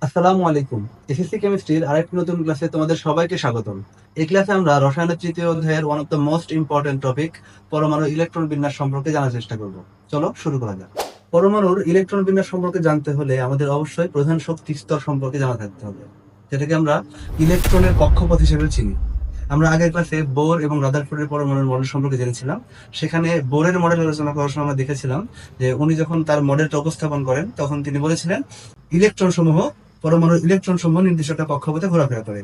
আসসালামু আলাইকুম। এসএসসি কেমিস্ট্রির আরেকটি নতুন ক্লাসে তোমাদের সবাইকে স্বাগতম। এই ক্লাসে আমরা রসায়নের তৃতীয় অধ্যায়ের one of the most important topic পরমাণু ইলেকট্রন বিন্যাস সম্পর্কে জানার চেষ্টা করব। চলো শুরু করা যাক। পরমাণুর ইলেকট্রন বিন্যাস সম্পর্কে জানতে হলে আমাদের অবশ্যই প্রধান শক্তি স্তর সম্পর্কে জানা থাকতে হবে, যেটাকে আমরা ইলেকট্রনের কক্ষপথ হিসেবে চিনি। আমরা আগের ক্লাসে বোর এবং রাদারফোর্ডের পরমাণুর মডেল সম্পর্কে জেনেছিলাম। সেখানে বোরের মডেল আলোচনা করার সময় আমরা দেখেছিলাম যে উনি যখন তার মডেলটা উপস্থাপন করেন তখন তিনি বলেছিলেন পরমাণুর ইলেকট্রন সমূহ নির্দিষ্ট একটা কক্ষপথে ঘোরাফেরা করে।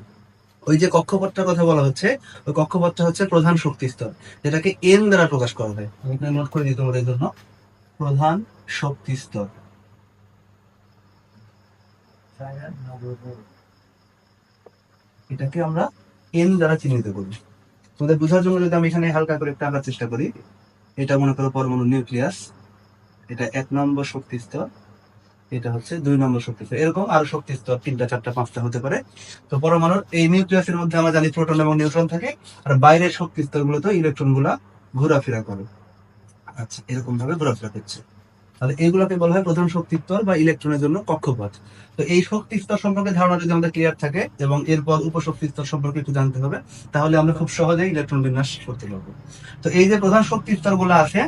ওই যে কক্ষপথটার কথা বলা হচ্ছে, ওই কক্ষপথটা হচ্ছে প্রধান শক্তি স্তর, যেটাকে এন দ্বারা প্রকাশ করা হয়। আমি এখানে নোট করে দিই তোমাদের জন্য, প্রধান শক্তি স্তর। এটাকে আমরা এন দ্বারা চিহ্নিত করি। তোমাদের বোঝার জন্য যদি আমি এখানে হালকা করে একটা আঁকার চেষ্টা করি, এটা মনে করো পরমাণু নিউক্লিয়াস, এটা 1 নম্বর শক্তি স্তর, এটা হচ্ছে 2 নম্বর শক্তি স্তর। এরকম আরো শক্তি স্তর 3টা 4টা 5টা হতে পারে। তো পরমাণুর এই নিউক্লিয়াসের মধ্যে আমরা জানি প্রোটন এবং নিউট্রন থাকে, আর বাইরের শক্তি স্তর গুলোতে ইলেকট্রন গুলা ঘোরাফেরা করে। আচ্ছা, এরকম ভাবে ঘোরাফেরা করছে। তাহলে এইগুলোকে বলা হয় প্রধান শক্তি স্তর বা ইলেকট্রনের জন্য কক্ষপথ। তো এই শক্তি স্তর সম্পর্কে ধারণা যদি আমাদের ক্লিয়ার থাকে এবং এরপর উপশক্তি স্তর সম্পর্কে একটু জানতে হবে, তাহলে আমরা খুব সহজেই ইলেকট্রন বিন্যাস করতে পারবো। তো এই যে প্রধান শক্তি স্তর গুলো আছে,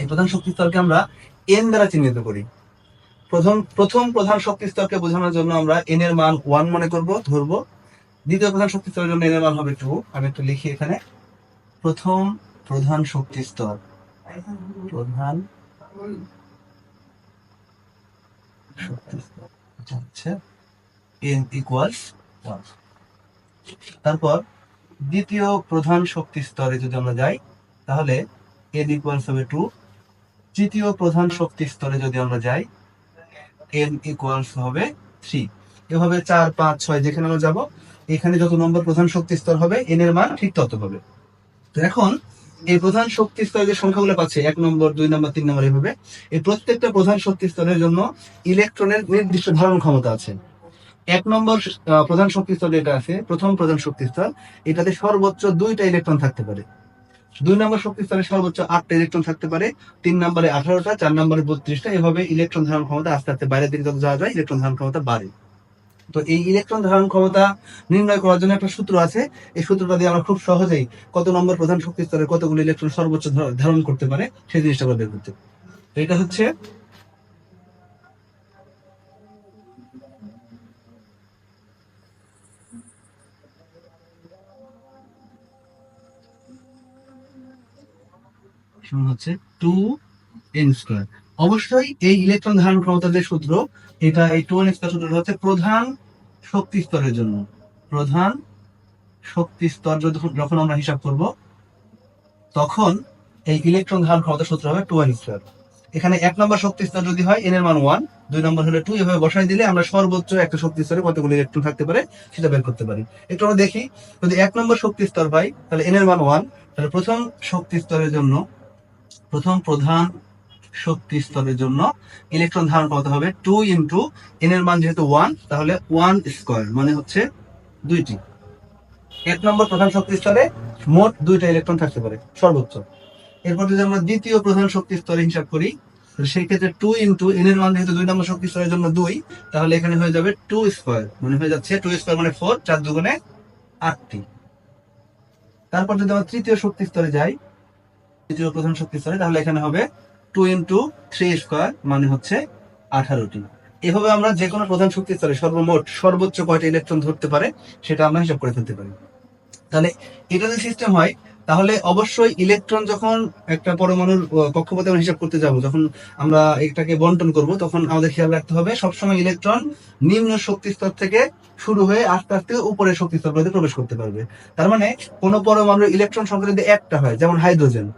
এই প্রধান শক্তি স্তরকে আমরা এন দ্বারা চিহ্নিত করি। প্রথম প্রথম প্রধান শক্তি স্তরকে বোঝানোর জন্য আমরা এন এর মান 1 মনে করব, ধরবো। দ্বিতীয় প্রধান শক্তি স্তরের জন্য এন এর মান হবে 2। আমি একটু লিখি এখানে, প্রথম প্রধান শক্তি স্তর, প্রধান শক্তি স্তর, এটা হচ্ছে এন ইকুয়ালস 1। তারপর দ্বিতীয় প্রধান শক্তি স্তরে যদি আমরা যাই, তাহলে এন ইকুয়ালস হবে 2। তৃতীয় প্রধান শক্তি স্তরে যদি আমরা যাই, এন ইকুয়ালস হবে 3। এভাবে 4 5 6 যেখানে আমরা যাব, এখানে যত নম্বর প্রধান শক্তি স্তর হবে এন এর মান ঠিক তত হবে। তো এখন এই প্রধান শক্তি স্তরের যে সংখ্যাগুলো পাচ্ছে, 1 নম্বর 2 নম্বর 3 নম্বর, এভাবে এই প্রত্যেকটা প্রধান শক্তি স্তরের জন্য ইলেকট্রনের নির্দিষ্ট ধারণ ক্ষমতা আছে। 1 নম্বর প্রধান শক্তি স্তর যেটা আছে, প্রথম প্রধান শক্তি স্তর, এটাতে সর্বোচ্চ 2টা ইলেকট্রন থাকতে পারে। 2 নম্বর শক্তি স্তরে সর্বোচ্চ 8টা ইলেকট্রন থাকতে পারে, 3 নম্বরে 18টা, 4 নম্বরে 32টা। এভাবে ইলেকট্রন ধারণ ক্ষমতা আস্তে আস্তে বাইরের দিকে যত যাওয়া যায় ইলেকট্রন ধারণ ক্ষমতা বাড়ে। তো এই ইলেকট্রন ধারণ ক্ষমতা নির্ণয় করার জন্য একটা সূত্র আছে। এই সূত্রটা দিয়ে আমরা খুব সহজেই কত নম্বর প্রধান শক্তি স্তরে কতগুলো ইলেকট্রন সর্বোচ্চ ধারণ করতে পারে সেই জিনিসটা আমরা বের করতে পারি। তো এটা হচ্ছে হচ্ছে 2n²। অবশ্যই এই ইলেকট্রন ধারণ ক্ষমতার যে সূত্র, এটা এই 2n² সূত্রটা হচ্ছে প্রধান শক্তি স্তরের জন্য। প্রধান শক্তি স্তর যখন আমরা হিসাব করব, তখন এই ইলেকট্রন ধারণ ক্ষমতা সূত্র হবে 2n²। এখানে 1 নম্বর শক্তি স্তর যদি হয়, এন এর মান 1, 2 নম্বর হলে 2, এভাবে বসাই দিলে আমরা সর্বোচ্চ একটা শক্তি স্তরে কতগুলো ইলেকট্রন থাকতে পারে সেটা বের করতে পারি। একটু আমরা দেখি, যদি 1 নম্বর শক্তি স্তর পাই তাহলে এন এর মান 1, তাহলে প্রথম শক্তি স্তরের জন্য, প্রথম প্রধান শক্তি স্তরের জন্য ইলেকট্রন ধারণ ক্ষমতা হবে 2 ইন্টু এন এর মান যেহেতু 1, তাহলে 1² মানে হচ্ছে 2টি। 1 নম্বর প্রধান শক্তি স্তরে মোট 2টা ইলেকট্রন থাকতে পারে সর্বোচ্চ। এরপর যদি আমরা দ্বিতীয় প্রধান শক্তি স্তরে হিসাব করি, সেই ক্ষেত্রে 2 ইন্টু এন এর মান যেহেতু 2 নম্বর শক্তি স্তরের জন্য 2, তাহলে এখানে হয়ে যাবে 2² মানে হয়ে যাচ্ছে 2² মানে 4, 4 দুগুণে 8টি। তারপর যদি আমরা তৃতীয় শক্তি স্তরে যাই, তৃতীয় প্রধান শক্তি স্তরে, তাহলে এখানে হবে 2 ইন্টু 3² মানে হচ্ছে 18টি। এভাবে আমরা যে কোনো প্রধান শক্তি স্তরে সর্বোচ্চ কয়টা ইলেকট্রন ধরতে পারে সেটা আমরা হিসাব করে ফেলতে পারি। তাহলে এটা যদি সিস্টেম হয়, তাহলে অবশ্যই ইলেকট্রন যখন একটা পরমাণুর কক্ষপথে আমরা হিসাব করতে যাব, যখন আমরা এটাকে বন্টন করব, তখন আমাদের খেয়াল রাখতে হবে সবসময় ইলেকট্রন নিম্ন শক্তি স্তর থেকে শুরু হয়ে আস্তে আস্তে উপরের শক্তি স্তরগুলোতে প্রবেশ করতে পারবে। তার মানে কোনো পরমাণুর ইলেকট্রন সংখ্যা যদি একটা হয়, যেমন হাইড্রোজেন,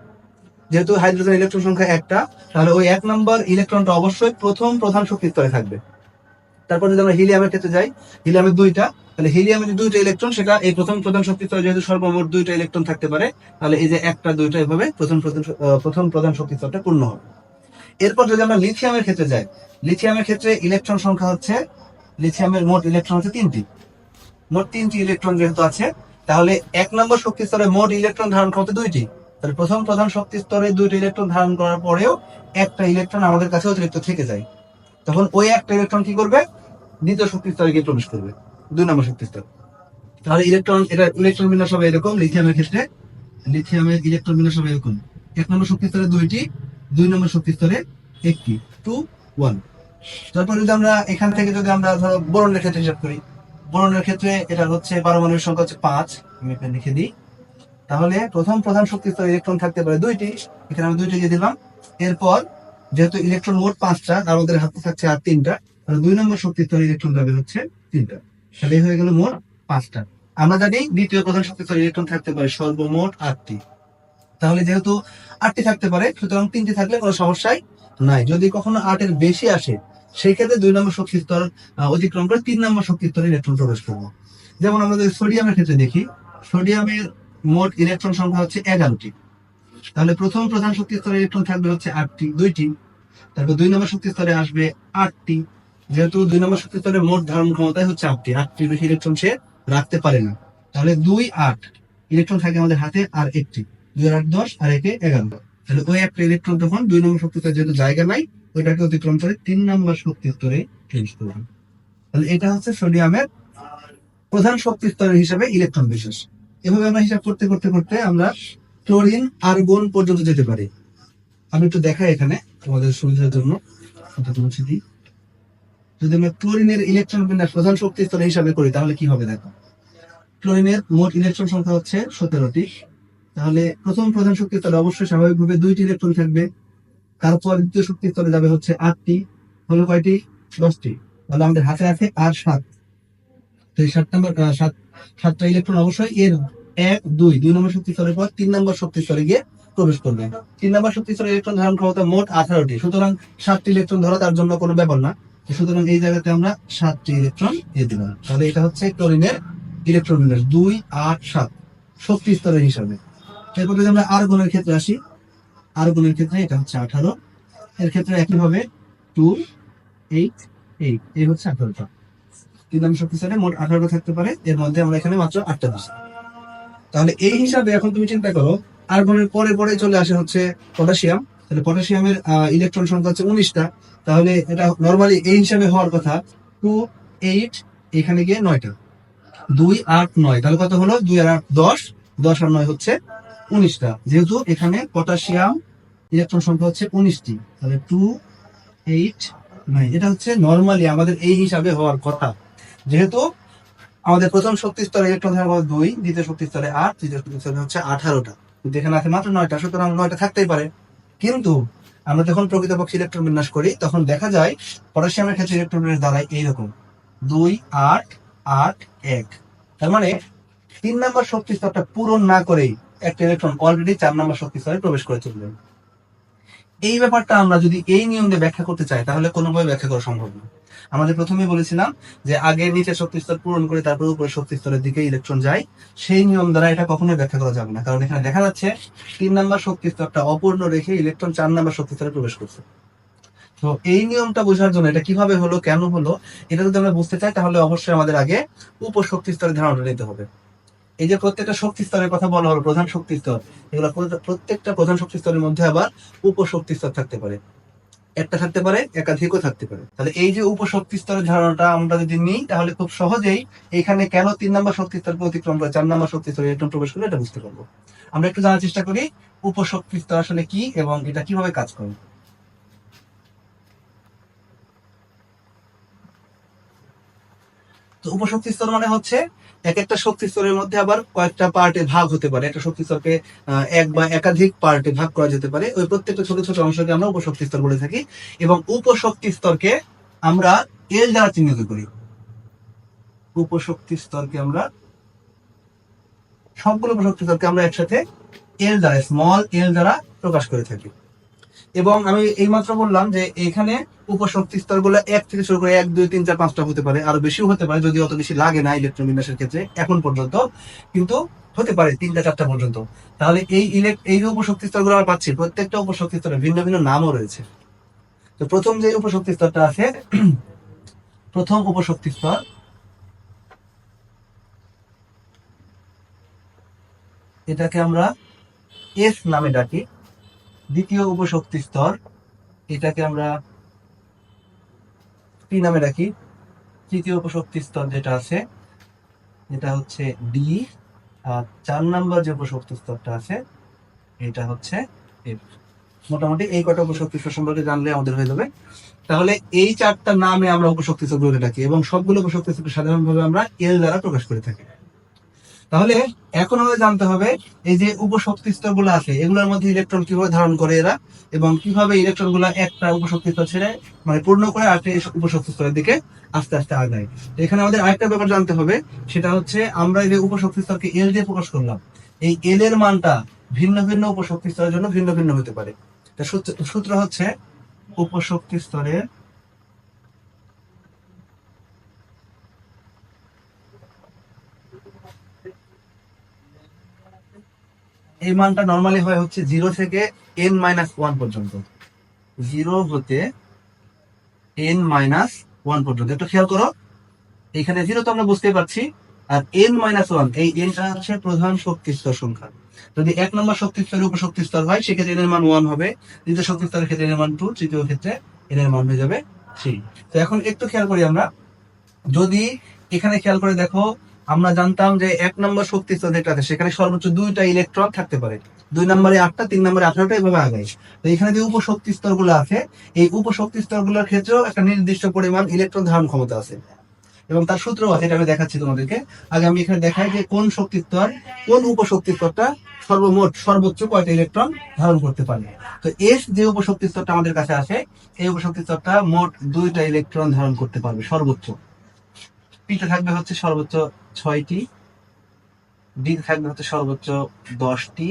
যেহেতু হাইড্রোজেন ইলেকট্রন সংখ্যা একটা, তাহলে ওই 1 নম্বর ইলেকট্রনটা অবশ্যই প্রথম প্রধান শক্তি স্তরে থাকবে। তারপর যদি আমরা হিলিয়ামের ক্ষেত্রে যাই, হিলিয়ামের 2টা, তাহলে হিলিয়ামের যে 2টা ইলেকট্রন, সেটা এই প্রথম প্রধান শক্তি স্তরে যেহেতু সর্বমোট 2টা ইলেকট্রন থাকতে পারে, তাহলে এই যে 1টা 2টা এভাবে প্রথম প্রধান শক্তি স্তরটা পূর্ণ হবে। এরপর যদি আমরা লিথিয়ামের ক্ষেত্রে যাই, লিথিয়ামের ক্ষেত্রে ইলেকট্রন সংখ্যা হচ্ছে, লিথিয়ামের মোট ইলেকট্রন হচ্ছে 3টি। মোট 3টি ইলেকট্রন যেহেতু আছে, তাহলে 1 নম্বর শক্তি স্তরে মোট ইলেকট্রন ধারণ ক্ষমতা 2টি। তাহলে প্রথম প্রধান শক্তি স্তরে 2টা ইলেকট্রন ধারণ করার পরেও একটা ইলেকট্রন আমাদের কাছে অতিরিক্ত থেকে যায়, তখন ওই একটা ইলেকট্রন কি করবে, দ্বিতীয় শক্তি স্তরে গিয়ে প্রবেশ করবে, 2 নম্বর শক্তি স্তর। তাহলে ইলেকট্রন বিন্যাস হবে এরকম। লিথিয়ামের ক্ষেত্রে লিথিয়ামের ইলেকট্রন বিন্যাস হবে এরকম, 1 নম্বর শক্তি স্তরে 2টি, 2 নম্বর শক্তি স্তরে 1টি, 2 1। তারপর যদি আমরা এখান থেকে যদি আমরা ধরো বোরনের ক্ষেত্রে হিসাব করি, বোরনের ক্ষেত্রে এটা হচ্ছে পারমাণবিক সংখ্যা হচ্ছে 5, আমি এখানে লিখে দিই। তাহলে প্রথম প্রধান শক্তি স্তরে ইলেকট্রন থাকতে পারে 2টি, এখানে আমি 2টি দিয়ে দিলাম। এরপর যেহেতু ইলেকট্রন মোট 5টা, আর আমাদের হাতে থাকছে আর 3টা, তাহলে 2 নম্বর শক্তি স্তরে ইলেকট্রন যাবে হচ্ছে 3টা, তাহলে হয়ে গেল মোট 5টা। আমরা জানি দ্বিতীয় প্রধান শক্তি স্তরে ইলেকট্রন থাকতে পারে সর্বমোট 8টি। তাহলে যেহেতু 8টি থাকতে পারে, সুতরাং 3টি থাকলে কোনো সমস্যাই নাই। যদি কখনো 8-এর বেশি আসে, সেই ক্ষেত্রে 2 নম্বর শক্তি স্তর অতিক্রম করে 3 নম্বর শক্তি স্তরে ইলেকট্রন প্রবেশ করবে। যেমন আমরা যদি সোডিয়ামের ক্ষেত্রে দেখি, সোডিয়ামের মোট ইলেকট্রন সংখ্যা হচ্ছে 11টি। তাহলে প্রথম প্রধান শক্তি স্তরে ইলেকট্রন থাকবে হচ্ছে 2টি। তারপর 2 নম্বর শক্তি স্তরে আসবে 8টি। যেহেতু 2 নম্বর শক্তি স্তরে মোট ধারণ ক্ষমতাই হচ্ছে 8টির বেশি ইলেকট্রন সে রাখতে পারে না। তাহলে 2 8 ইলেকট্রন থাকে আমাদের হাতে আর 1টি, 2 8 10 আর 1 11। তাহলে ওই একটা ইলেকট্রন তখন 2 নম্বর শক্তি স্তরে যেহেতু জায়গা নাই, ওইটাকে অতিক্রম করে 3 নম্বর শক্তি স্তরে চেঞ্জ করবে। তাহলে এটা হচ্ছে সোডিয়ামের প্রধান শক্তি স্তরের হিসাবে ইলেকট্রন বিশেষ। এভাবে আমরা হিসাব করতে করতে করতে আমরা ক্লোরিন আর্গন পর্যন্ত যেতে পারি। আমি একটু দেখাই এখানে তোমাদের সুবিধার জন্য, মুছে দিই। যদি আমরা ক্লোরিনের ইলেকট্রন বিন্যাস প্রধান শক্তি স্তর হিসাবে করি তাহলে কি হবে দেখো। ক্লোরিনের মোট ইলেকট্রন সংখ্যা হচ্ছে 17টি। তাহলে প্রথম প্রধান শক্তি স্তরে অবশ্যই স্বাভাবিকভাবে 2টি ইলেকট্রন থাকবে। তারপর দ্বিতীয় শক্তি স্তরে যাবে হচ্ছে 8টি, হলো কয়টি? 10টি। তাহলে আমাদের হাতে আছে আর 7। তো এই 7টা ইলেকট্রন অবশ্যই এর 1 2 নম্বর শক্তি স্তরের পর 3 নম্বর শক্তি স্তরে গিয়ে প্রবেশ করবে। 3 নম্বর শক্তি স্তরে ইলেকট্রন ধারণ ক্ষমতা মোট 18টি, সুতরাং 7টি ইলেকট্রন ধরা তার জন্য কোনো ব্যাপার না। সুতরাং এই জায়গাতে আমরা 7টি ইলেকট্রন দিয়ে দিলাম। তাহলে এটা হচ্ছে ক্লোরিনের ইলেকট্রন বিন্যাস 2 8 7 শক্তি স্তরের হিসাবে। এরপর যদি আমরা আর্গনের ক্ষেত্রে আসি, আর্গনের ক্ষেত্রে এটা হচ্ছে 18, এর ক্ষেত্রে একই হবে 2 8 8, এই হচ্ছে 18টা। 3 নম্বর শক্তি স্তরে মোট 18টা থাকতে পারে, এর মধ্যে আমরা এখানে মাত্র 8টা দিচ্ছি। তাহলে এই হিসাবে এখন তুমি চিন্তা করো, আর্গনের পরে পরে চলে আসে হচ্ছে পটাশিয়াম। তাহলে পটাশিয়ামের ইলেকট্রন সংখ্যা হচ্ছে 19টা। তাহলে এটা নরমালি এই হিসাবে হওয়ার কথা 2 8, এখানে গিয়ে 9টা, 2 8 9। তাহলে কত হলো? 2 আর 8 10, 10 আর 9 হচ্ছে 19টা। যেহেতু এখানে পটাশিয়াম ইলেকট্রন সংখ্যা হচ্ছে 19টি, তাহলে 2 8 9 এটা হচ্ছে নরমালি আমাদের এই হিসাবে হওয়ার কথা। যেহেতু আমাদের প্রথম শক্তি স্তরে ইলেকট্রন ধারণ 2, দ্বিতীয় শক্তি স্তরে 8, তৃতীয় শক্তি স্তরে হচ্ছে 18টা, কিন্তু এখানে আছে মাত্র 9টা, সুতরাং 9টা থাকতেই পারে। কিন্তু আমরা যখন প্রকৃতপক্ষে ইলেকট্রন বিন্যাস করি তখন দেখা যায় পটাশিয়ামের ক্ষেত্রে ইলেকট্রন বিন্যাস দাঁড়ায় এইরকম 2 8 8 1। তার মানে 3 নম্বর শক্তি স্তরটা পূরণ না করেই একটা ইলেকট্রন অলরেডি 4 নম্বর শক্তি স্তরে প্রবেশ করে চলবে। এই ব্যাপারটা আমরা যদি এই নিয়ম দিয়ে ব্যাখ্যা করতে চাই তাহলে কোনোভাবে ব্যাখ্যা করা সম্ভব না। আমাদের প্রথমেই বলেছিলাম যে আগে নিচে শক্তি স্তর পূরণ করে তারপর উপরে শক্তি স্তরের দিকে ইলেকট্রন যায়, সেই নিয়ম দ্বারা এটা কখনোই ব্যাখ্যা করা যাবে না। কারণ এখানে দেখা যাচ্ছে 3 নম্বর শক্তি স্তরটা অপূর্ণ রেখে ইলেকট্রন 4 নম্বর শক্তি স্তরে প্রবেশ করছে। তো এই নিয়মটা বোঝার জন্য এটা কিভাবে হলো, কেন হলো, এটা যদি আমরা বুঝতে চাই তাহলে অবশ্যই আমাদের আগে উপশক্তি স্তরের ধারণাটা নিতে হবে। এই যে প্রত্যেকটা শক্তি স্তরের কথা বলা হলো, প্রধান শক্তি স্তর, এগুলো প্রত্যেকটা প্রধান শক্তি স্তরের মধ্যে আবার উপশক্তি স্তর থাকতে পারে, একটা থাকতে পারে, একাধিকও থাকতে পারে। তাহলে এই যে উপশক্তি স্তরের ধারণাটা আমরা যদি নিই তাহলে খুব সহজেই এখানে কেন 3 নম্বর শক্তি স্তরকে অতিক্রম করে 4 নম্বর শক্তি স্তরে ইলেকট্রন প্রবেশ করে এটা বুঝতে পারবো। আমরা একটু জানার চেষ্টা করি উপশক্তি স্তর আসলে কি এবং এটা কিভাবে কাজ করে। তো উপশক্তি স্তর মানে হচ্ছে এক একটা শক্তি স্তরের মধ্যে আবার কয়েকটা পার্টে ভাগ হতে পারে। একটা শক্তি স্তরকে এক বা একাধিক পার্টে ভাগ করা যেতে পারে, ওই প্রত্যেকটা ছোট ছোট অংশকে আমরা উপশক্তি স্তর বলে থাকি। এবং উপশক্তি স্তরকে আমরা এল দ্বারা চিহ্নিত করি। উপশক্তি স্তরকে আমরা সবগুলো উপশক্তি স্তরকে আমরা একসাথে এল দ্বারা, স্মল এল দ্বারা প্রকাশ করে থাকি। এবং আমি এইমাত্র বললাম যে এখানে উপশক্তি স্তর গুলো 1 থেকে শুরু করে 1 2 3 4 5টা হতে পারে, আরো বেশিও হতে পারে, যদি অত বেশি লাগে না ইলেকট্রন বিন্যাসের ক্ষেত্রে এখন পর্যন্ত, কিন্তু হতে পারে 3টা 4টা পর্যন্ত। তাহলে এই যে উপশক্তি স্তর গুলো আমরা পাচ্ছি, প্রত্যেকটা উপশক্তি স্তরে ভিন্ন ভিন্ন নামও রয়েছে। তো প্রথম যে উপশক্তি স্তরটা আছে, প্রথম উপশক্তি স্তর, এটাকে আমরা এস নামে ডাকি। দ্বিতীয় উপশক্তি স্তর, এটাকে আমরা পি নামে ডাকি। তৃতীয় উপশক্তি স্তর যেটা আছে এটা হচ্ছে ডি, আর 4 নাম্বার যে উপশক্তি স্তরটা আছে এটা হচ্ছে এফ। মোটামুটি এই কটা উপশক্তি স্তর সম্পর্কে জানলে আমাদের হয়ে যাবে। তাহলে এই 4টা নামে আমরা উপশক্তি স্তর বলে থাকি এবং সবগুলো উপশক্তি স্তর সাধারণভাবে আমরা এল দ্বারা প্রকাশ করে থাকি। তাহলে এখন আমাদের জানতে হবে এই যে উপশক্তি স্তর গুলো আছে এগুলোর মধ্যে ইলেকট্রন কিভাবে ধারণ করে এরা, এবং কিভাবে ইলেকট্রন গুলা একটা উপশক্তি স্তর ছেড়ে মানে পূর্ণ করে আরেকটা উপশক্তি স্তরের দিকে আস্তে আস্তে আগায়। তো এখানে আমাদের আরেকটা ব্যাপার জানতে হবে, সেটা হচ্ছে আমরা এই যে উপশক্তি স্তরকে এল দিয়ে প্রকাশ করলাম, এই এল এর মানটা ভিন্ন ভিন্ন উপশক্তি স্তরের জন্য ভিন্ন ভিন্ন হতে পারে। সূত্র হচ্ছে উপশক্তি স্তরের এই মানটা নর্মালি হয় হচ্ছে 0 থেকে n-1 পর্যন্ত, 0 হতে n-1 পর্যন্ত। একটু খেয়াল করো, এখানে 0 তো আমরা বুঝতেই পারছি, আর n-1 এই nটা হচ্ছে প্রধান শক্তি স্তর সংখ্যা। যদি 1 নম্বর শক্তি স্তরের উপশক্তি স্তর হয় সেক্ষেত্রে n এর মান 1 হবে, দ্বিতীয় শক্তি স্তরের ক্ষেত্রে n এর মান 2, তৃতীয় ক্ষেত্রে n এর মান হয়ে যাবে 3। তো এখন একটু খেয়াল করি আমরা, যদি এখানে খেয়াল করে দেখো, আমরা জানতাম যে 1 নম্বর শক্তি স্তর যেটা আছে সেখানে সর্বোচ্চ 2টা ইলেকট্রন থাকতে পারে, 2 নম্বরে 8টা, 3 নম্বরে 18টা, এভাবে আগায়। তো এখানে যে উপশক্তি স্তর গুলো আছে এই উপশক্তি স্তর গুলোর ক্ষেত্রেও একটা নির্দিষ্ট পরিমাণ ইলেকট্রন ধারণ ক্ষমতা আছে এবং তার সূত্র আছে, এটা আমি দেখাচ্ছি তোমাদেরকে। আগে আমি এখানে দেখাই যে কোন শক্তি স্তর, কোন উপশক্তি স্তরটা সর্বোচ্চ কয়টা ইলেকট্রন ধারণ করতে পারে। তো এস যে উপশক্তি স্তরটা আমাদের কাছে আছে এই উপশক্তি স্তরটা মোট 2টা ইলেকট্রন ধারণ করতে পারবে সর্বোচ্চ। পিতে থাকবে হচ্ছে সর্বোচ্চ 6টি, ডিতে থাকবে হচ্ছে সর্বোচ্চ 10টি,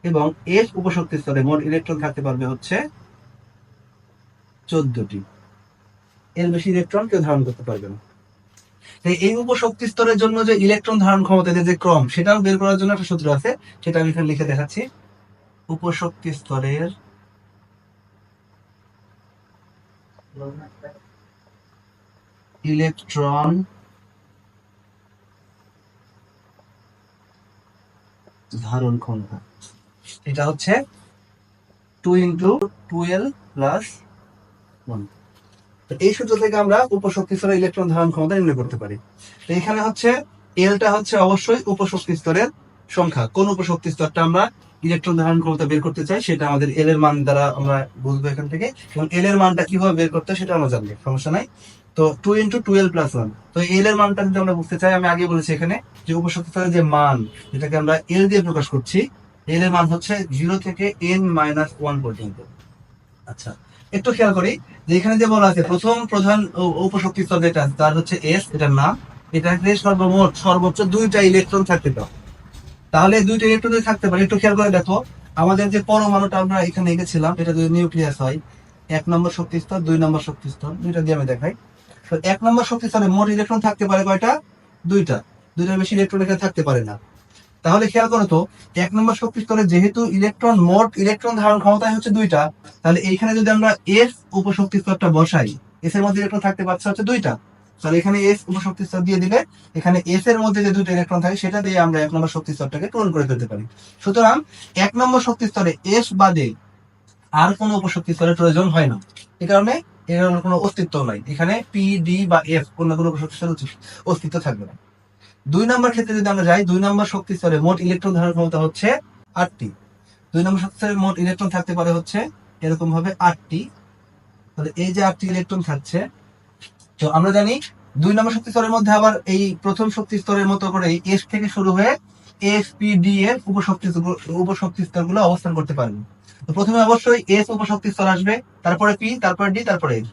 এবং এস উপশক্তি স্তরে মোট ইলেকট্রন থাকতে পারবে হচ্ছে 14টি। এর বেশি ইলেকট্রন কেউ ধারণ করতে পারবে না। এই উপশক্তি স্তরের জন্য যে ইলেকট্রন ধারণ ক্ষমতা যে ক্রম, সেটাও বের করার জন্য একটা সূত্র আছে, সেটা আমি এখানে লিখে দেখাচ্ছি। উপশক্তি স্তরের ইলেকট্রন ধারণ ক্ষমতা, এটা হচ্ছে 2 × 12 + 1। এই সূত্র থেকে আমরা উপশক্তি স্তরের ইলেকট্রন ধারণ ক্ষমতা নির্ণয় করতে পারি। তো এখানে হচ্ছে এলটা হচ্ছে অবশ্যই উপশক্তি স্তরের সংখ্যা, কোন উপশক্তি স্তরটা আমরা ইলেকট্রন ধারণ ক্ষমতা বের করতে চাই সেটা আমাদের এল এর মান দ্বারা আমরা বুঝবো এখান থেকে, এবং এল এর মানটা কিভাবে বের করতে সেটা আমরা জানবো, সমস্যা নাই। তো 2 × 12 + 1, তো এল এর মানটা যদি আমরা বুঝতে চাই, আমি আগে বলেছি এখানে যে উপশক্তি স্তরের যে মান যেটাকে আমরা এল দিয়ে প্রকাশ করছি, এল এর মান হচ্ছে 0 থেকে n-1 পর্যন্ত। আচ্ছা, একটু খেয়াল করি যে এখানে যে বলা আছে প্রথম প্রধান উপশক্তি স্তর যেটা তার হচ্ছে এস, এটার নাম, এটাতে সর্বোচ্চ 2টা ইলেকট্রন থাকতে পারে। তাহলে 2টা ইলেকট্রন যদি থাকতে পারে, একটু খেয়াল করে দেখো, আমাদের যে পরমাণুটা আমরা এখানে এঁকেছিলাম এটা যদি নিউক্লিয়াস হয়, 1 নম্বর শক্তি স্তর, 2 নম্বর শক্তি স্তর, দুইটা দিয়ে আমি দেখাই। তো 1 নম্বর শক্তি স্তরে মোট ইলেকট্রন থাকতে পারে কয়টা? 2টা, 2টার বেশি ইলেকট্রন এখানে থাকতে পারে না। তাহলে খেয়াল করো তো, 1 নম্বর শক্তি স্তরে যেহেতু মোট ইলেকট্রন ধারণ ক্ষমতা হচ্ছে 2টা, তাহলে এইখানে যদি আমরা এস উপশক্তি স্তরটা বসাই, এস এর মধ্যে ইলেকট্রন থাকতে পারছে হচ্ছে 2টা, তাহলে এখানে এস উপশক্তি স্তর দিয়ে দিলে এখানে এস এর মধ্যে যে 2টা ইলেকট্রন থাকে সেটা দিয়ে আমরা 1 নম্বর শক্তি স্তরটাকে পূরণ করে ফেলতে পারি। সুতরাং 1 নম্বর শক্তি স্তরে এস বাদে আর কোনো উপশক্তি স্তরের প্রয়োজন হয় না, এই কারণে এর কোনো অস্তিত্ব নাই, এখানে পি, ডি বা এফ কোনো উপশক্তি স্তরের অস্তিত্ব থাকবে না। 2 নম্বর ক্ষেত্রে যদি আমরা যাই, 2 নম্বর শক্তি স্তরে মোট ইলেকট্রন ধারণ ক্ষমতা হচ্ছে 8টি। 2 নম্বর শক্তি স্তরে মোট ইলেকট্রন থাকতে পারে হচ্ছে এরকম ভাবে 8টি। তাহলে এই যে 8টি ইলেকট্রন থাকছে, তো আমরা জানি 2 নম্বর শক্তি স্তরের মধ্যে আবার এই প্রথম শক্তি স্তরের মতো করে এস থেকে শুরু হয়ে এস, পি, ডি এর উপশক্তি স্তরগুলো অবস্থান করতে পারবে। তো প্রথমে অবশ্যই এস উপশক্তি স্তর আসবে, তারপরে পি, তারপরে ডি, তারপরে এস।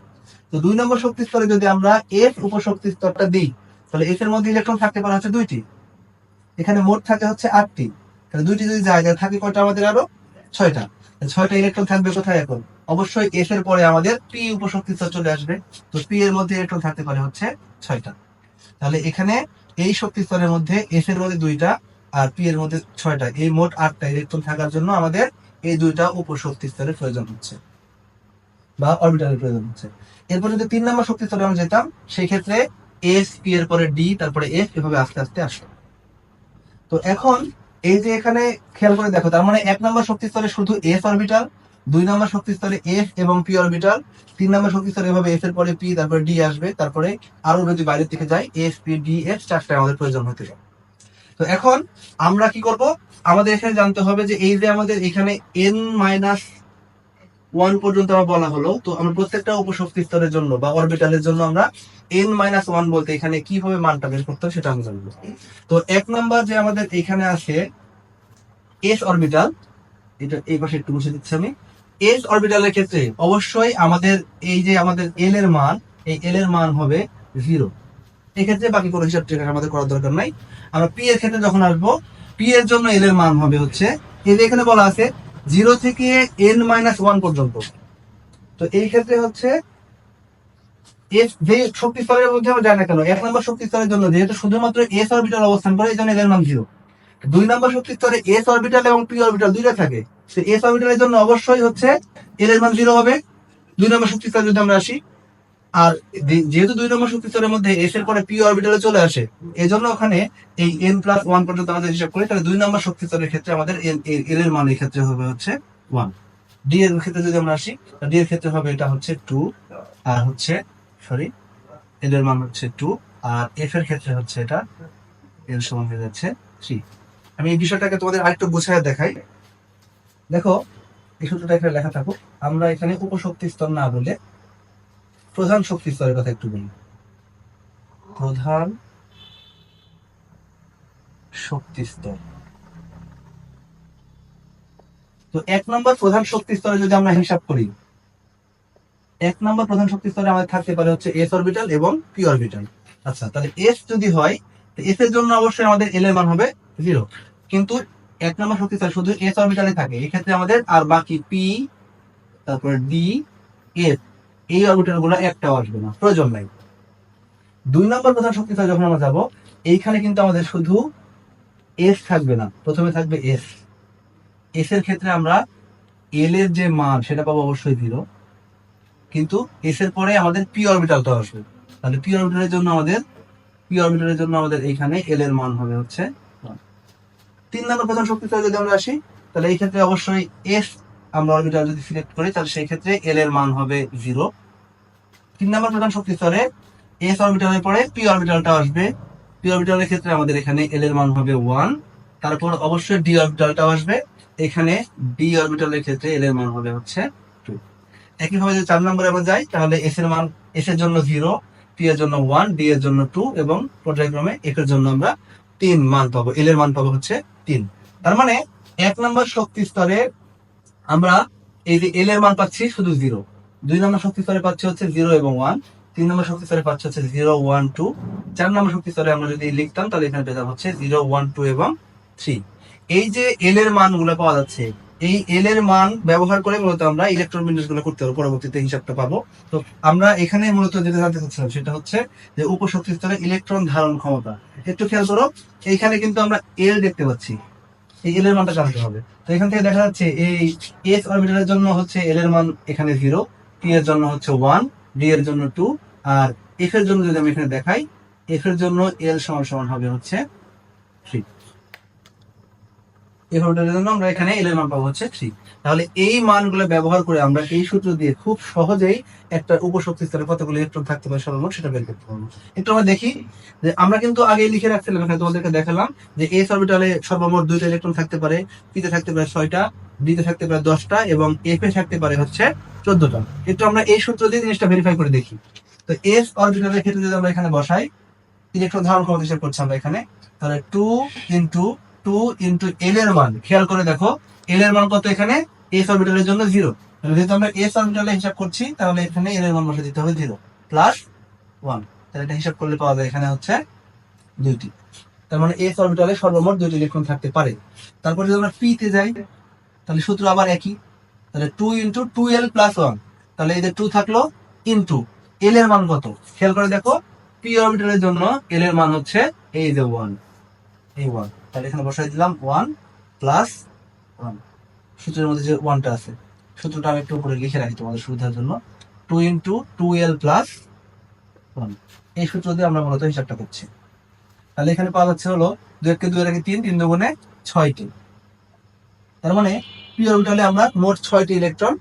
তো 2 নম্বর শক্তি স্তরে যদি আমরা এস উপশক্তি স্তরটা দিই, তাহলে এস এর মধ্যে ইলেকট্রন থাকতে পারে হচ্ছে 2টি, এখানে মোট থাকে হচ্ছে 8টি। তাহলে 2টি যদি জায়গায় থাকে কয়টা আমাদের আরো 6টা, 6টা ইলেকট্রন থাকবে কোথায় এখন? অবশ্যই এস এর পরে আমাদের পি উপশক্তি স্তর চলে আসবে, তো পি এর মধ্যে ইলেকট্রন থাকতে পারে হচ্ছে 6টা। তাহলে এখানে এই শক্তি স্তরের মধ্যে এস এর মধ্যে 2টা আর পি এর মধ্যে 6টা, এই মোট 8টা ইলেকট্রন থাকার জন্য আমাদের এই 2টা উপশক্তি স্তরের প্রয়োজন হচ্ছে বা অরবিটালের প্রয়োজন হচ্ছে। এরপর যদি 3 নম্বর শক্তি স্তরে আমরা যেতাম, সেই ক্ষেত্রে এস, পি এর পরে ডি, তারপরে এফ, এভাবে আস্তে আস্তে আসবে। তো এখন এই যে এখানে খেয়াল করে দেখো, তার মানে 1 নম্বর শক্তি স্তরে শুধু এস অরবিটাল, 2 নম্বর শক্তি স্তরে এফ এবং পি অরবিটাল, 3 নম্বর শক্তি স্তরে এভাবে এফ এর পরে পি, তারপরে ডি আসবে, তারপরে আরো যদি বাইরের দিকে যাই এস পি ডি এফ, চারটা আমাদের প্রয়োজন হতে পারে। তো এখন আমরা কি করব, আমাদের এখানে জানতে হবে যে এই যে আমাদের এখানে n মাইনাস 1 পর্যন্ত আমার বলা হলো, তো আমরা প্রত্যেকটা উপশক্তি স্তরের জন্য বা অরবিটালের জন্য আমরা n মাইনাস 1 বলতে এখানে কিভাবে মানটা বের করতে হবে সেটা আমি জানবো। তো 1 নাম্বার যে আমাদের এখানে আছে এস অরবিটাল, এটা এই পাশে একটু মুছে দিচ্ছি আমি। এস অরবিটালের ক্ষেত্রে অবশ্যই আমাদের এই যে আমাদের এল এর মান, এই এল এর মান হবে 0। এক্ষেত্রে বাকি কোনো হিসাব টিকাস আমাদের করার দরকার নাই। আমরা পি এর ক্ষেত্রে যখন আসবো, পি এর জন্য এল এর মান হবে হচ্ছে, এই যে এখানে বলা আছে 0 থেকে n মাইনাস 1 পর্যন্ত। তো এই ক্ষেত্রে হচ্ছে এস যে শক্তি স্তরের মধ্যে আমরা যাই না কেন, 1 নম্বর শক্তি স্তরের জন্য যেহেতু শুধুমাত্র এস অরবিটাল অবস্থান করে, এই জন্য এল এর মান 0। 2 নম্বর শক্তি স্তরে এস অরবিটাল এবং পি অরবিটাল দুইটা থাকে, তো এস অরবিটালের জন্য অবশ্যই হচ্ছে এল এর মান 0 হবে 2 নম্বর শক্তি স্তরে যদি আমরা আসি। আর যেহেতু 2 নম্বর শক্তি স্তরের মধ্যে এস এর পরে পি অরবিটালে চলে আসে, এই জন্য ওখানে এই n প্লাস 1 পর্যন্ত আমাদের হিসাব করি, তাহলে 2 নম্বর শক্তি স্তরের ক্ষেত্রে আমাদের এল এর মান এই ক্ষেত্রে হবে হচ্ছে 1। ডি এর ক্ষেত্রে যদি আমরা আসি, ডি এর ক্ষেত্রে হবে এটা হচ্ছে 2, আর হচ্ছে সরি এল এর মান হচ্ছে 2, আর এফ এর ক্ষেত্রে হচ্ছে এটা এল সমান হয়ে যাচ্ছে 3। আমি এই বিষয়টাকে তোমাদের আরেকটু বুঝায় দেখাই। দেখো এই সূত্রটা এখানে লেখা থাকুক, আমরা এখানে উপশক্তি স্তর না বলে প্রধান শক্তি স্তরের কথা একটু বলি। প্রধান শক্তি স্তর। তো 1 নম্বর প্রধান শক্তি স্তরে যদি আমরা হিসাব করি, 1 নম্বর প্রধান শক্তি স্তরে আমাদের থাকতে পারে হচ্ছে এস অরবিটাল এবং পি অরবিটাল। আচ্ছা, তাহলে এস যদি হয়, এস এর জন্য অবশ্যই আমাদের এল এর মান হবে 0। কিন্তু 1 নম্বর শক্তি স্তরে শুধু এস অরবিটালে থাকে, এই ক্ষেত্রে আমাদের আর বাকি পি, তারপর ডি, এফ, এই অরবিটাল গুলো একটাও আসবে না, প্রয়োজন নাই। 2 নম্বর প্রধান শক্তি স্তরে যখন আমরা যাব, এইখানে কিন্তু আমাদের শুধু এস থাকবে না, প্রথমে থাকবে এস। এস এর ক্ষেত্রে আমরা এল এর যে মান সেটা পাবো অবশ্যই 0, কিন্তু এস এর পরে আমাদের পি অরবিটালটা আসবে, তাহলে পি অরবিটালের জন্য আমাদের এইখানে এল এর মান হবে হচ্ছে 1। 3 নম্বর প্রধান শক্তি স্তরে যদি আমরা আসি, তাহলে এই ক্ষেত্রে অবশ্যই এস আমরা অরবিটাল যদি সিলেক্ট করি, তাহলে সেই ক্ষেত্রে এল এর মান হবে 0। 3 নম্বর প্রধান শক্তি স্তরে এস অরবিটালের পরে পি অরবিটালটা আসবে, পি অরবিটালের ক্ষেত্রে আমাদের এখানে এল এর মান হবে 1, তারপর অবশ্যই ডি অরবিটালটাও আসবে, এখানে ডি অরবিটালের ক্ষেত্রে এল এর মান হবে হচ্ছে 2। একইভাবে যদি 4 নম্বরে আমরা যাই, তাহলে এস এর মান, এস এর জন্য 0, পি এর জন্য 1, ডি এর জন্য 2 এবং পর্যায়ক্রমে এফ এর জন্য আমরা 3 মান পাবো, এল এর মান পাবো হচ্ছে 3। তার মানে 1 নম্বর শক্তি স্তরে আমরা এই যে এল এর মান পাচ্ছি শুধু 0, 2 নম্বর শক্তি স্তরে পাচ্ছি হচ্ছে 0 এবং 1, 3 নম্বর শক্তি স্তরে পাচ্ছি হচ্ছে 0, 1, 2, 4 নম্বর শক্তি স্তরে আমরা যদি লিখতাম তাহলে এখানে পেতাম হচ্ছে 0, 1, 2 এবং 3। এই যে এল এর মান গুলো পাওয়া যাচ্ছে, এই এল এর মান ব্যবহার করে মূলত আমরা ইলেকট্রন বিন্যাস গুলো করতে পারবো, পরবর্তীতে হিসাবটা পাবো। তো আমরা এখানে মূলত যেটা জানতে চাচ্ছিলাম সেটা হচ্ছে যে উপশক্তি স্তরে ইলেকট্রন ধারণ ক্ষমতা। একটু খেয়াল করো, এইখানে কিন্তু আমরা এল দেখতে পাচ্ছি, এই এল এর মানটা জানতে হবে। তো এখান থেকে দেখা যাচ্ছে এই এস অরবিটালের জন্য হচ্ছে এল এর মান এখানে 0, পি এর জন্য হচ্ছে 1, ডি এর জন্য 2, আর এফ এর জন্য যদি আমি এখানে দেখাই, এফ এর জন্য এল সমান সমান হবে হচ্ছে 3। এই অরবিটালের জন্য আমরা এখানে এল এর মান পাবো হচ্ছে 3। তাহলে এই মানগুলো ব্যবহার করে আমরা এই সূত্র দিয়ে খুব সহজেই একটা উপশক্তি স্তরে কতগুলো ইলেকট্রন থাকতে পারে সর্বমোট সেটা বের করতে পারবো। একটু আমরা দেখি যে আমরা কিন্তু আগে লিখে রাখছিলাম, এখানে তোমাদেরকে দেখালাম যে এস অরবিটালে সর্বমোট 2টা ইলেকট্রন থাকতে পারে, পিতে থাকতে পারে 6টা, ডিতে থাকতে পারে 10টা এবং এফ এ থাকতে পারে হচ্ছে 14টা। একটু আমরা এই সূত্র দিয়ে জিনিসটা ভেরিফাই করে দেখি। তো এস অরবিটালের ক্ষেত্রে যদি আমরা এখানে বসাই, ইলেকট্রন ধারণ ক্ষমতা হিসাব করছি আমরা এখানে, তাহলে 2 ইন্টু এল এর মান, খেয়াল করে দেখো এল এর মান কত, এখানে এস অরবিটালের জন্য 0, যেহেতু আমরা এস অরবিটালে হিসাব করছি তাহলে এখানে এল এর মান বসে দিতে হবে 0 প্লাস 1, তাহলে এটা হিসাব করলে পাওয়া যায় এখানে হচ্ছে 2টি। তার মানে এস অরবিটালে সর্বমোট 2টি ইলেকট্রন থাকতে পারে। তারপর যদি আমরা পি তে যাই, তাহলে সূত্র আবার একই, তাহলে 2 ইন্টু 2l প্লাস 1, তাহলে এই যে 2 থাকলো ইন্টু এল এর মান কত, খেয়াল করে দেখো পি অরবিটালের জন্য এল এর মান হচ্ছে এই যে 1, এই 1, তাহলে এখানে বসাই দিলাম 1 প্লাস 1, সূত্রের মধ্যে যে 1টা আছে, সূত্রটা আমি একটু উপরে লিখে রাখি তোমাদের সুবিধার জন্য, 2 ইন্টু 2l প্লাস 1, এই সূত্র দিয়ে আমরা মূলত হিসাবটা করছি। তাহলে এখানে পাওয়া যাচ্ছে হলো 2 কে 2 এর আগে 3, 3 দুগুণে 6টি। তার মানে পি অরবিটালে আমরা মোট 6টি ইলেকট্রন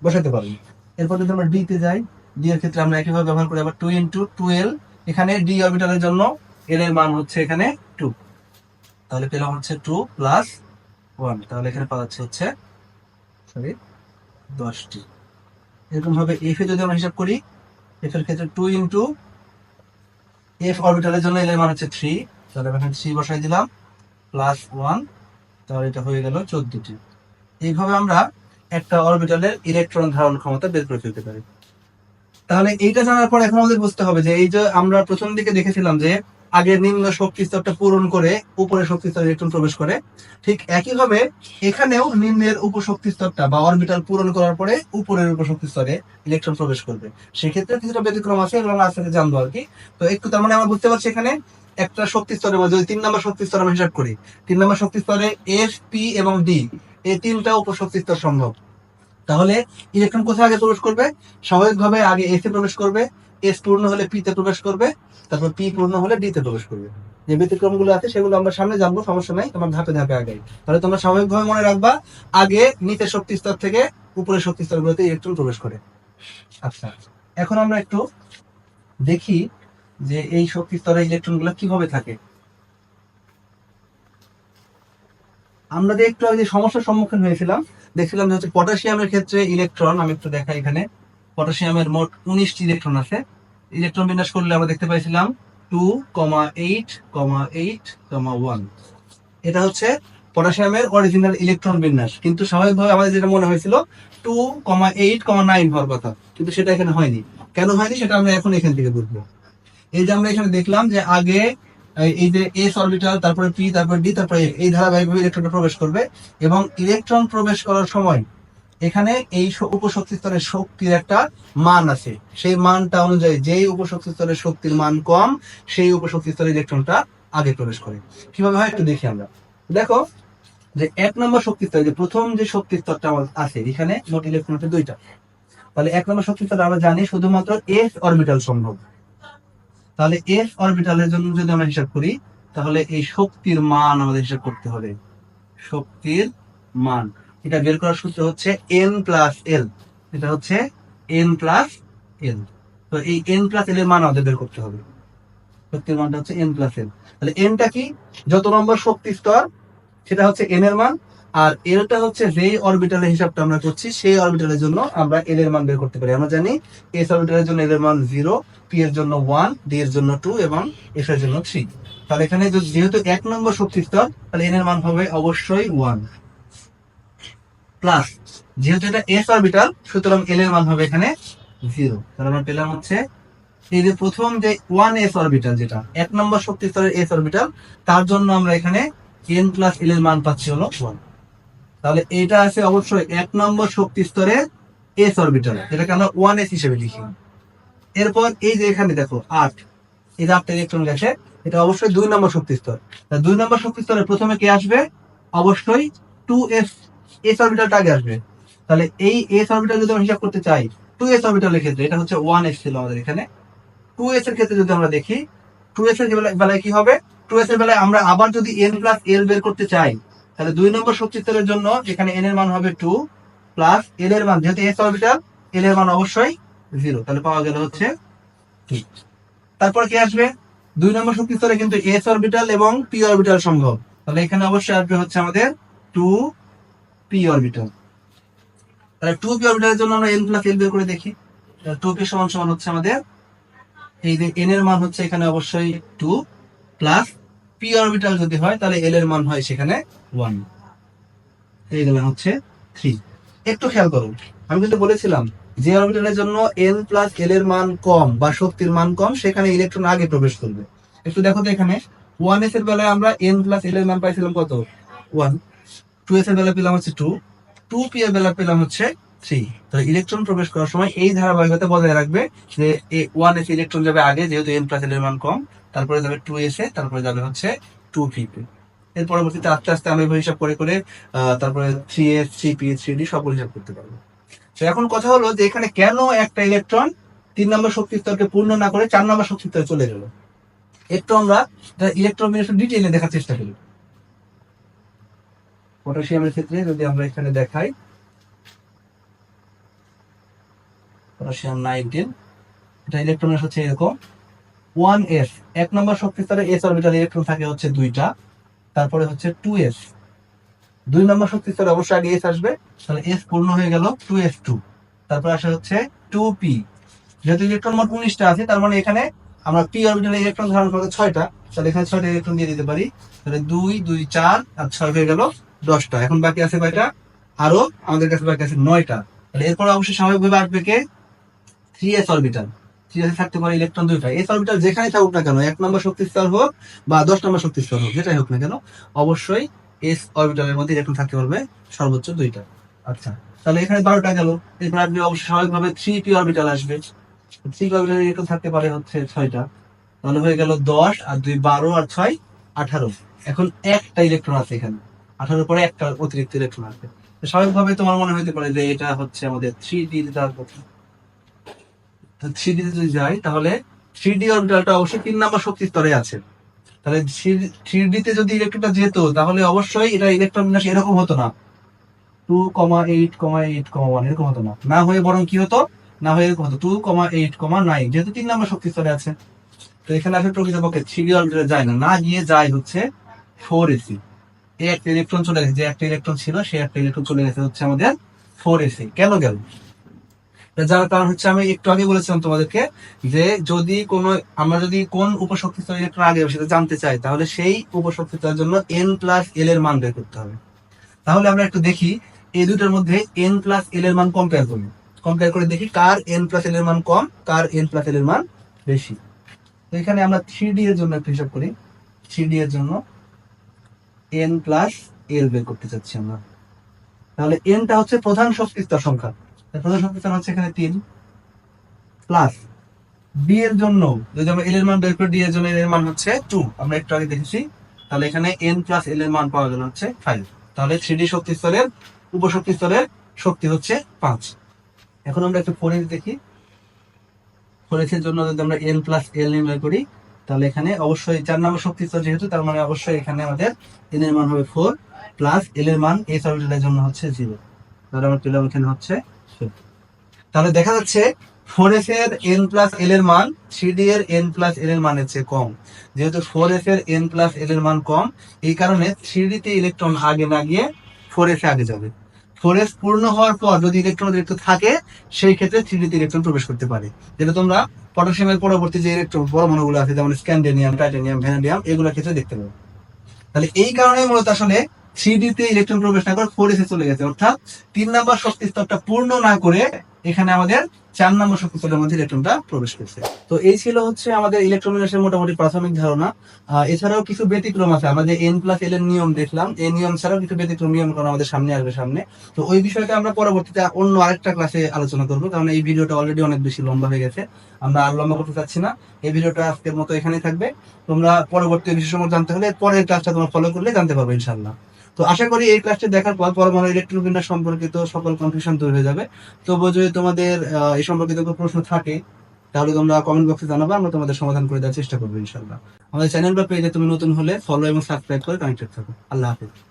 বসাতে পারবো। এরপর যদি আমরা ডি তে যাই, ডি এর ক্ষেত্রে আমরা একইভাবে ব্যবহার করি আবার 2 ইন্টু 12। এখানে ডি অরবিটালের জন্য এল এর মান হচ্ছে এখানে 2, তাহলে পেলাম হচ্ছে 2 প্লাস 1, তাহলে এখানে পাওয়া যাচ্ছে হচ্ছে সরি 10টি। এরকম ভাবে এফ এ যদি আমরা হিসাব করি, এফ এর ক্ষেত্রে 2 ইন্টু এফ অরবিটালের জন্য এল এর মান হচ্ছে 3, তাহলে এখানে 3 বসাই দিলাম প্লাস 1, তাহলে এটা হয়ে গেল 14টি। এইভাবে আমরা একটা অরবিটালের ইলেকট্রন ধারণ ক্ষমতা বের করে ফেলতে পারি। তাহলে এইটা জানার পর এখন আমাদের বুঝতে হবে যে এই যে আমরা প্রথম দিকে দেখেছিলাম যে আগে নিম্ন শক্তি স্তরটা পূরণ করে উপরের শক্তি স্তরে ইলেকট্রন প্রবেশ করে, ঠিক একইভাবে এখানেও নিম্নের উপশক্তি স্তরটা বা অরবিটাল পূরণ করার পরে উপরের উপশক্তি স্তরে ইলেকট্রন প্রবেশ করবে। সেক্ষেত্রে কিছুটা ব্যতিক্রম আছে, এগুলো আমরা আস্তে আস্তে জানবো আর কি। তো একটু তার মানে আমরা বুঝতে পারছি এখানে একটা শক্তি স্তরে যদি 3 নম্বর শক্তি স্তর আমরা হিসাব করি, 3 নম্বর শক্তি স্তরে এফ, পি এবং ডি এই 3টা উপশক্তি স্তর সম্ভব। তাহলে ইলেকট্রন কোথায় আগে প্রবেশ করবে? স্বাভাবিকভাবে আগে এস এ প্রবেশ করবে, এস পূর্ণ হলে পি তে প্রবেশ করবে, তারপর পি পূর্ণ হলে ডি তে প্রবেশ করবে। যে ব্যতিক্রমগুলো আছে সেগুলো আমরা সামনে জানবো, সমস্যা নাই, তোমার ধাপে ধাপে আগাই। তাহলে তোমরা স্বাভাবিকভাবে মনে রাখবা আগে নিচের শক্তি স্তর থেকে উপরের শক্তি স্তরগুলোতে ইলেকট্রন প্রবেশ করে। আচ্ছা, এখন আমরা একটু দেখি যে এই শক্তি স্তরে ইলেকট্রনগুলো কিভাবে থাকে। আমরা যে একটু আগে যে সমস্যার সম্মুখীন হয়েছিলাম, দেখছিলাম যে হচ্ছে পটাশিয়ামের ক্ষেত্রে ইলেকট্রন, আমি একটু দেখাই এখানে, পটাশিয়ামের মোট 19টি ইলেকট্রন আছে। ইলেকট্রন বিন্যাস করলে আমরা দেখতে পাইছিলাম 2,8,8,1। এটা হচ্ছে পটাশিয়ামের অরিজিনাল ইলেকট্রন বিন্যাস, কিন্তু স্বাভাবিকভাবে আমাদের যেটা মনে হয়েছিল 2,8,9 হওয়ার কথা, কিন্তু সেটা এখানে হয়নি। কেন হয়নি সেটা আমরা এখন এখান থেকে বুঝবো। এই যে আমরা এখানে দেখলাম যে আগে এই যে এস অরবিটাল, তারপরে পি, তারপরে ডি, তারপরে এফ, এই ধারাবাহিকভাবে ইলেকট্রনটা প্রবেশ করবে এবং ইলেকট্রন প্রবেশ করার সময় এখানে এই উপশক্তি স্তরের শক্তির একটা মান আছে। সেই মানটা অনুযায়ী যেই উপশক্তি স্তরের শক্তির মান কম, সেই উপশক্তি স্তরে ইলেকট্রনটা আগে প্রবেশ করে। কিভাবে হয় একটু দেখি আমরা। দেখো যে 1 নম্বর শক্তি স্তরে যে প্রথম যে শক্তি স্তরটা আমাদের আছে, এখানে মোট ইলেকট্রন আছে 2টা। তাহলে 1 নম্বর শক্তি স্তরে আমরা জানি শুধুমাত্র এস অরবিটাল সম্ভব। তাহলে এস অরবিটালের জন্য যদি আমরা হিসাব করি, তাহলে এই শক্তির মান আমাদের হিসাব করতে হবে। শক্তির মান এটা বের করার সূত্র হচ্ছে এন প্লাস এল। এটা হচ্ছে এন প্লাস এল। তো এই এন প্লাস এল এর মান আমাদের বের করতে হবে। শক্তির মানটা হচ্ছে এন প্লাস এল। তাহলে এনটা কি? যত নম্বর শক্তি স্তর সেটা হচ্ছে এন এর মান, আর এলটা হচ্ছে যে অরবিটালের হিসাবটা আমরা করছি সেই অরবিটালের জন্য আমরা এল এর মান বের করতে পারি। আমরা জানি এস অরবিটালের জন্য এল এর মান 0, পি এর জন্য 1, ডি এর জন্য 2 এবং এফ এর জন্য 3। তাহলে এখানে যেহেতু 1 নম্বর শক্তি স্তর, তাহলে এন এর মান হবে অবশ্যই 1 প্লাস, যেহেতু এটা এস অরবিটাল সুতরাং এল এর মান হবে এখানে 0। তাহলে আমরা পেলাম হচ্ছে এই যে প্রথম যে 1s অরবিটাল, যেটা 1 নম্বর শক্তি স্তরের এস অরবিটাল, তার জন্য আমরা এখানে n প্লাস এল এর মান পাচ্ছি হলো 1। তাহলে এটা আছে অবশ্যই 1 নম্বর শক্তি স্তরের এস অরবিটাল, যেটাকে আমরা 1s হিসেবে লিখি। এরপর এই যে এখানে দেখো 8, এই যে 8টা ইলেকট্রন গেছে, এটা অবশ্যই 2 নম্বর শক্তি স্তর। 2 নম্বর শক্তি স্তরে প্রথমে কে আসবে? অবশ্যই 2s, এস অরবিটালটা আগে আসবে। তাহলে এই এস অরবিটাল যদি আমরা হিসাব করতে চাই, 2s অরবিটালের ক্ষেত্রে এটা হচ্ছে 1s ছিল আমাদের এখানে। 2s এর ক্ষেত্রে যদি আমরা দেখি, 2s এর বেলায় কি হবে? 2s এর বেলায় আমরা আবার যদি n প্লাস এল বের করতে চাই, তাহলে 2 নম্বর শক্তি স্তরের জন্য এখানে n এর মান হবে 2 প্লাস এল এর মান, যেহেতু s অরবিটাল এল এর মান অবশ্যই 0, তাহলে পাওয়া গেল হচ্ছে 2। তারপর কি আসবে? 2 নম্বর শক্তি স্তরে কিন্তু s অরবিটাল এবং p অরবিটাল সম্ভব, তাহলে এখানে অবশ্যই আসবে হচ্ছে আমাদের 2p অরবিটাল। তাহলে 2p অরবিটালের জন্য আমরা n প্লাস এল বের করে দেখি। 2p সমান সমান হচ্ছে আমাদের এই যে n এর মান হচ্ছে এখানে অবশ্যই 2 প্লাস p অরবিটাল যদি হয় তাহলে l এর মান হয় সেখানে 1, এই গেল হচ্ছে 3। একটু খেয়াল করুন, আমি কিন্তু বলেছিলাম যে অরবিটালের জন্য n প্লাস এল এর মান কম বা শক্তির মান কম, সেখানে ইলেকট্রন আগে প্রবেশ করবে। একটু দেখো তো এখানে 1s এর বেলায় আমরা n প্লাস এল এর মান পাইছিলাম কত? 1। 2s এর বেলায় পেলাম হচ্ছে 2, 2p এর বেলায় পেলাম হচ্ছে 3। তাহলে ইলেকট্রন প্রবেশ করার সময় এই ধারাবাহিকতা বজায় রাখবে যে 1s ইলেকট্রন যাবে আগে, যেহেতু n প্লাস এল এর মান কম, তারপরে যাবে 2s এ, তারপরে যাবে হচ্ছে 2p তে। এর পরবর্তীতে আস্তে আস্তে আমরা হিসাব করে করে তারপরে 3s, 3p, 3d সবগুলো হিসাব করতে পারবো। তো এখন কথা হলো যে এখানে কেন একটা ইলেকট্রন 3 নম্বর শক্তি স্তরকে পূর্ণ না করে 4 নম্বর শক্তি স্তরে চলে গেল? একটু আমরা ইলেকট্রন বিন্যাস ডিটেইলে দেখার চেষ্টা করি। পটাশিয়ামের ক্ষেত্রে যদি আমরা এখানে দেখাই, পটাশিয়াম 19, এটা ইলেকট্রনের হচ্ছে এরকম 1s, 1 নম্বর শক্তি স্তরে s অরবিটাল ইলেকট্রন থাকে হচ্ছে 2টা, তারপরে হচ্ছে 2s, 2 নম্বর শক্তি স্তরে অবশ্যই আগে s আসবে, তাহলে s পূর্ণ হয়ে গেল 2s2, তারপর আসে হচ্ছে 2p। যেহেতু ইলেকট্রন মোট 19টা আছে, তার মানে এখানে আমরা p অরবিটালে ইলেকট্রন ধারণ করতে 6টা, তাহলে এখানে 6টা ইলেকট্রন দিয়ে দিতে পারি, তাহলে 2 2 4 আর 6 হয়ে গেল 10টা। এখন বাকি আছে কয়টা? আরো আমাদের কাছে বাকি আছে 9টা। তাহলে এরপর অবশ্যই স্বাভাবিকভাবে আসবে কে? 3s orbital. 3s থাকতে পারে ইলেকট্রন দুইটা। s অরবিটাল যেখানে থাকুক না কেন, 1 নম্বর শক্তি স্তর হোক বা 10 নম্বর শক্তি স্তর হোক, যেটাই হোক না কেন, অবশ্যই s অরবিটালের মধ্যে ইলেকট্রন থাকতে পারবে সর্বোচ্চ 2টা। আচ্ছা, তাহলে এখানে 12টা গেল। এরপর আসবে অবশ্যই স্বাভাবিকভাবে 3p অরবিটাল আসবে। 3p অরবিটালে ইলেকট্রন থাকতে পারে হচ্ছে 6টা, তাহলে হয়ে গেল 10 আর 2 12 আর 6 18। এখন একটা ইলেকট্রন আছে এখানে, 18 পরে একটা অতিরিক্ত ইলেকট্রন আসবে। স্বাভাবিকভাবে তোমার মনে হতে পারে যে এটা হচ্ছে আমাদের 3d দেওয়ার কথা। 3D তে যদি যাই, তাহলে 3D অরবিটালটা অবশ্যই 3 নাম্বার শক্তি স্তরে আছে। তাহলে 3D তে যদি ইলেকট্রনটা যেত, তাহলে অবশ্যই এটা ইলেকট্রন বিন্যাস এরকম হতো না, 2,8,8,1 এরকম হতো না, না হয়ে বরং কি হতো, না হয়ে এরকম হতো 2,8,9, যেহেতু 3 নাম্বার শক্তি স্তরে আছে। তো এখানে আসলে প্রকৃতপক্ষে 3D অরবিটালে যায় না, না গিয়ে যায় হচ্ছে 4s। এই একটা ইলেকট্রন চলে গেছে, যে একটা ইলেকট্রন ছিল সেই একটা ইলেকট্রন চলে গেছে হচ্ছে আমাদের 4s। কেন গেল? যার কারণ হচ্ছে আমি একটু আগে বলেছিলাম তোমাদেরকে, যে যদি আমরা যদি কোন উপশক্তি স্তর ইলেকট্রন আগে সেটা জানতে চাই, তাহলে সেই উপশক্তি স্তরের জন্য n+l এর মান বের করতে হবে। তাহলে আমরা একটু দেখি এই দুটোর মধ্যে n+l এর মান কম্পেয়ার করে দেখি কার n+l এর মান কম, কার n+l এর মান বেশি। তো এখানে আমরা 3D এর জন্য একটু হিসাব করি। 3D এর জন্য n+l বের করতে চাচ্ছি আমরা। তাহলে nটা হচ্ছে প্রধান শক্তি স্তর সংখ্যা, প্রধান শক্তি স্তর হচ্ছে এখানে 3, প্লাস ডি এর জন্য যদি আমরা এল এর মান বের করি, ডি এর জন্য এল এর মান হচ্ছে 2, আমরা একটু আগে দেখেছি। তাহলে এখানে n+l এর মান পাওয়া গেল হচ্ছে 5। তাহলে 3D শক্তি স্তরের উপশক্তি স্তরের শক্তি হচ্ছে 5। এখন আমরা একটু 4s দেখি। 4s এর জন্য যদি আমরা n+l নির্ণয় করি, তাহলে এখানে অবশ্যই 4 নম্বর শক্তি স্তর যেহেতু, তার মানে অবশ্যই এখানে আমাদের n এর মান হবে 4, প্লাস l এর মান s অরবিটালের জন্য হচ্ছে 0। তাহলে আমরা পেলাম এখানে হচ্ছে 4। তাহলে দেখা যাচ্ছে 4s এর n+l এর মান 3D এর n+l এর মানের চেয়ে কম। যেহেতু 4s এর n+l এর মান কম, এই কারণে 3D তে ইলেকট্রন আগে না গিয়ে 4s এ আগে যাবে। 4s পূর্ণ হওয়ার পর যদি ইলেকট্রন অতিরিক্ত থাকে, সেই ক্ষেত্রে 3D তে ইলেকট্রন প্রবেশ করতে পারে। যেটা তোমরা পটাশিয়ামের পরবর্তী যে ইলেকট্রন পরমাণুগুলো আছে, যেমন স্ক্যান্ডিয়াম, টাইটানিয়াম, ভ্যানাডিয়াম, এগুলোর ক্ষেত্রে দেখতে পাবে। তাহলে এই কারণে মূলত আসলে 3D তে ইলেকট্রন প্রবেশ না করে 4s এ চলে গেছে, অর্থাৎ 3 নম্বর শক্তি স্তরটা পূর্ণ না করে এখানে আমাদের 4 নম্বর শক্তি স্তরের মধ্যে ইলেকট্রনটা প্রবেশ করছে। তো এই ছিল হচ্ছে আমাদের ইলেকট্রন বিন্যাসের মোটামুটি প্রাথমিক ধারণা। এছাড়াও কিছু ব্যতিক্রম আছে, আমাদের n+l এর নিয়ম দেখলাম, এই নিয়ম ছাড়াও কিছু ব্যতিক্রম নিয়ম আমাদের সামনে আসবে সামনে। তো ওই বিষয়টা আমরা পরবর্তীতে অন্য আরেকটা ক্লাসে আলোচনা করবো, কারণ এই ভিডিওটা অলরেডি অনেক বেশি লম্বা হয়ে গেছে, আমরা আর লম্বা করতে চাচ্ছি না। এই ভিডিওটা আজকের মতো এখানেই থাকবে। তোমরা পরবর্তী বিষয় সম্পর্কে জানতে হলে পরের ক্লাসটা তোমরা ফলো করলে জানতে পারবে ইনশাআল্লাহ। তো আশা করি এই ক্লাসটি দেখার পর পরমাণু ইলেকট্রন বিন্যাস সম্পর্কিত সকল কনফিউশন দূর হয়ে যাবে। তবুও যদি তোমাদের এই সম্পর্কিত কোনো প্রশ্ন থাকে, তাহলে তোমরা কমেন্ট বক্সে জানাবে, আমরা তোমাদের সমাধান করে দেওয়ার চেষ্টা করবো ইনশাআল্লাহ। আমাদের চ্যানেল বা পেজে তুমি নতুন হলে ফলো এবং সাবস্ক্রাইব করে কানেক্টেড থাকো। আল্লাহ হাফেজ।